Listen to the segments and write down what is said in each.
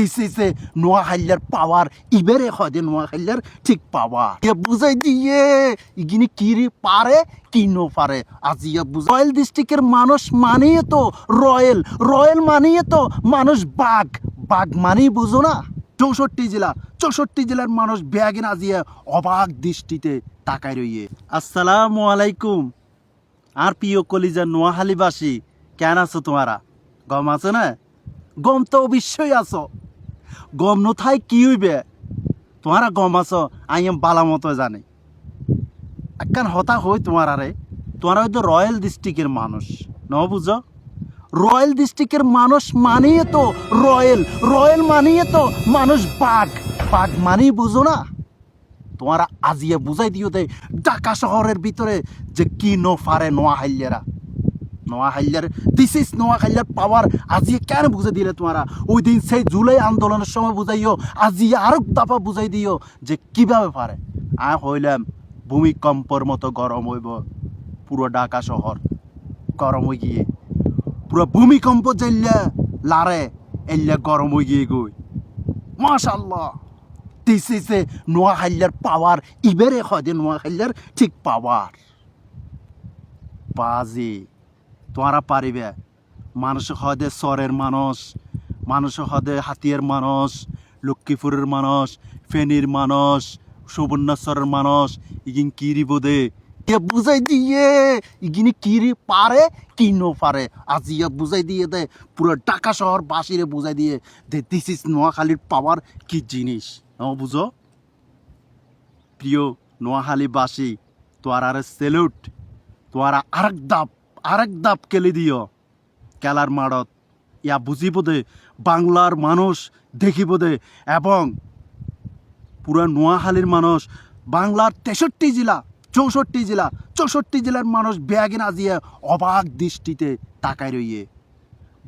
This is a নোয়াখালীর পাওয়ার ইবেরে হয় যে নোয়াখালীর ঠিক পাওয়ার বুঝাই দিয়ে ইগিনি কিরি পারে কি নো পারে আজিয়া বুঝ রয়্যাল ডিস্ট্রিক্টের মানুষ মানিয়ে তো রয়্যাল রয়্যাল মানিয়ে তো মানুষ বাঘ বাঘ মানেই বুঝো না 64 জেলার মানুষ ব্যাগিন আজিয়া অবাক দৃষ্টিতে তাকায় রইয়ে। আসসালামু আলাইকুম আর প্রিয় কলিজার নোয়াখালীবাসী, কেন আছো তোমরা? গম আছো না? গম তো অবশ্যই আছো। গম নথায় কি হইবে? তোমরা গম আছো আইম বালা মতো জানে একখান হতা হই তোমার আরে তোমরা হয়তো রয়্যাল ডিস্ট্রিক্টের মানুষ ন বুঝো। রয়্যাল ডিস্ট্রিক্টের মানুষ মানিয়ে তো রয়্যাল রয়্যাল মানিয়ে তো মানুষ বাঘ বাঘ মানেই বুঝো না। তোমরা আজিয়ে বুঝাই দিও দে ঢাকা শহরের ভিতরে যে কি নো পারে নোয়াখালীরা নোয়াখালীর দিস ইজ নোয়াখালীর পাওয়ার আজিয়ে কেন বুঝে দিলে তোমরা? ওই দিন সেই জুলাই আন্দোলনের সময় বুঝাইও, আজিয়ে আরো দাপা বুঝাই দিও যে কিভাবে পারে। হইলাম ভূমিকম্পর মতো গরম হইব পুরো ঢাকা শহর, গরম হয়ে গিয়ে পুরো ভূমিকম্প যেল্লা লারে এল্লা গরম হয়ে গিয়ে গই। মাশাআল্লাহ, দিস ইজ এ নোয়াখালীর পাওয়ার ইবেরে হয় যে নোয়াখালীর ঠিক পাওয়ার। বাজি তোমরা পারিবে। মানুষ হদে চরের মানুষ, মানুষ হদে হাতিয়ার মানুষ, লক্ষ্মীপুরের মানুষ, ফেনীর মানুষ, সুবর্ণচরের মানুষ ইগিন কিরি বোধে কে বুঝাই দিয়ে ইগিনি কিরি পারে কি নো পারে আজিয়া বুঝাই দিয়ে দে পুরো ঢাকা শহর বাসিরে বুঝাই দিয়ে দে দিস ইজ নোয়াখালীর পাওয়ার কি জিনিস বুঝো। প্রিয় নোয়াখালীবাসী, তোয়ার সেলুট, তোয়ারা আরেক দাপ কেলে দিও খেলার মাড়ত। ইয়া বুঝিব দে বাংলার মানুষ দেখিব দে এবং পুরা নোয়াখালীর মানুষ বাংলার 64 জেলার মানুষ ব্যাগিন আজিয়ে অবাক দৃষ্টিতে তাকায় রইয়ে।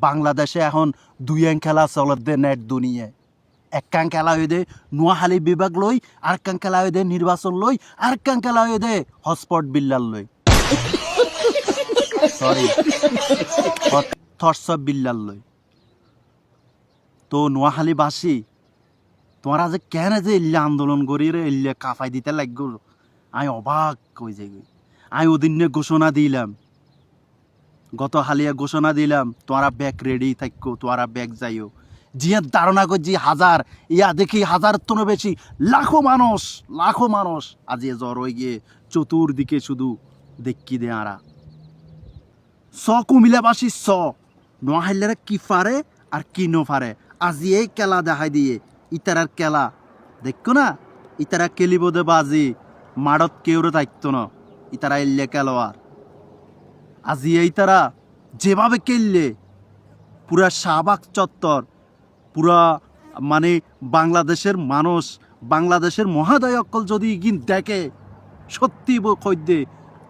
বাংলাদেশে এখন দুইয়াং খেলা চলত দে নেট দুনিয়ায়। একখান খেলা হয়ে দে নোয়াখালী বিভাগ লই, আরেকখান খেলা হয়ে দে নির্বাচন লই, আরেকখান খেলা হয়ে দে হটস্পট বিল্লার লই, সরি থটসব বিল্লার লই। তো নোয়াখালীবাসী, তোমরা যে কেন যে ইল্লে আন্দোলন করি রে ইল্লে কাফাই দিতে লাগব, আমি অবাক হয়ে যাই। আমি ওদিন ঘোষণা দিলাম, গত হালিয়া ঘোষণা দিলাম তোমরা ব্যাগ রেডি থাকো, তোমরা ব্যাগ যাইও। জিয়া ধারণা করছি হাজার, ইয়া দেখি হাজার তো বেশি লাখো মানুষ আজি জ্বর হয়ে গিয়ে চতুর্দিকে শুধু দেখি দে আরা স কুমিল্লাবাসী স নোয়াখালীরা কি পারে আর কি নো পারে আজি এই খেলা দেখাই দিয়ে ইতারার খেলা দেখো না। ইতারা খেলিব দে বাজি মাড়ত কেউরে থাকতো না, ইতারা এল্লে খেলোয়ার। আজি এই তারা যেভাবে খেললে পুরা শাহবাগ চত্বর, পুরা মানে বাংলাদেশের মানুষ, বাংলাদেশের মহাদয় অকল যদি ইগিন দেখে সত্যি খদ্দে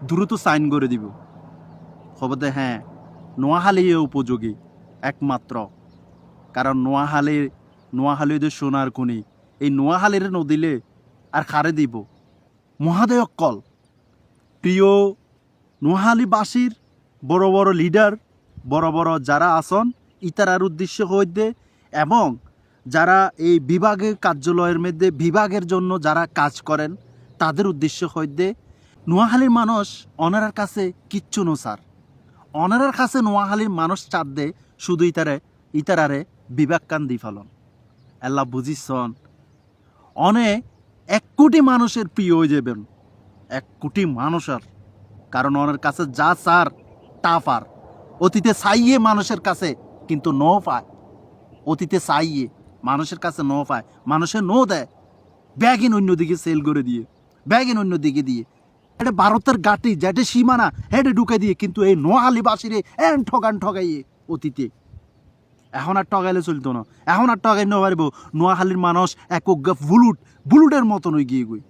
দ্রুত সাইন করে দিব খবর দে। হ্যাঁ, নোয়াখালী উপযোগী একমাত্র, কারণ নোয়াখালী সোনার খনি। এই নোয়াখালীর নদিলে আর খারে দিব মহাদয় অকল। প্রিয় নোয়াখালীবাসীর বড় বড় লিডার, বড় বড় যারা আসন ইতারার উদ্দেশ্য হইতে এবং যারা এই বিভাগের কার্যালয়ের মধ্যে বিভাগের জন্য যারা কাজ করেন তাদের উদ্দেশ্য হইতে নোয়াখালীর মানুষ অনারার কাছে কিচ্ছু নো স্যার। অনারার কাছে নোয়াখালীর মানুষ চাঁদ দে শুধু ইতারারে বিভাগ কান দি ফেলন। আল্লাহ বুঝিছন অনে 1 কোটি মানুষের প্রিয় হয়ে যাবেন, 1 কোটি মানুষের। কারণ ওনার কাছে যা স্যার তা পার। অতীতে চাইয়ে মানুষের কাছে কিন্তু নো পায়, অতীতে চাইয়ে মানুষের কাছে নো পায়, মানুষের নো দেয় ব্যাগিন অন্যদিকে সেল করে দিয়ে, ব্যাগিন অন্যদিকে দিয়ে এটা ভারতের গাটি যেটা সীমানা হেঁটে ঢুকে দিয়ে। কিন্তু এই নোয়াখালীবাসীরে এন ঠগাইয়ে অতীতে। এখন আর ঠগাইলে চলতো না, এখন আর ঠগাই না পারবো। নোয়াখালীর মানুষ এক বুলুটের মতন হয়ে গিয়ে গই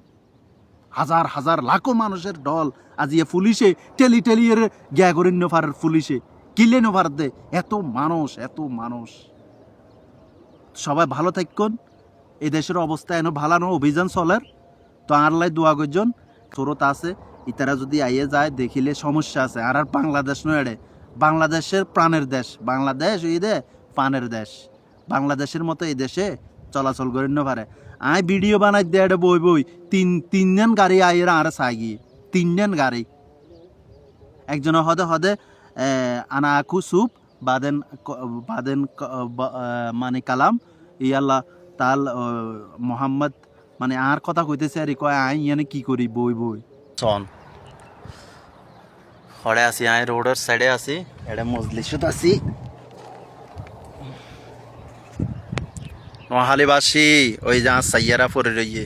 হাজার লাখো মানুষের দল আজি পুলিশে টেলির গ্যা করে নেফারের পুলিশে কিলে নেফার দে এত মানুষ। সবাই ভালো থাকুন। এই দেশের অবস্থা এনে ভালো অভিযান চলের তো আল্লাহ দোয়া করজন থরত আছে। ইতারা যদি আইয়ে যায় দেখিলে সমস্যা আছে। আর বাংলাদেশ নয়, বাংলাদেশের প্রাণের দেশ, বাংলাদেশ ওই দে প্রাণের দেশ। বাংলাদেশের মতো এই দেশে চলাচল করে না পারে আই ভিডিও বানাই দিয়ে এটা বই বই তিনজন গাড়ি আইয়ের আর চাই তিনজন গাড়ি একজনের হদে হদে আনা আকু সুপ বাদেন মানে কালাম ইয়াল্লা তাল মোহাম্মদ মানে আর কথা কইতেছে আর কয় আই ইয়ানে কি করি বই বই চন হড়ে আছি আই রোডের সাইডে আছি এটা মজলিসত আছি নোয়াখালীবাসী ওই যা সাইয়ারা পরে রইয়ে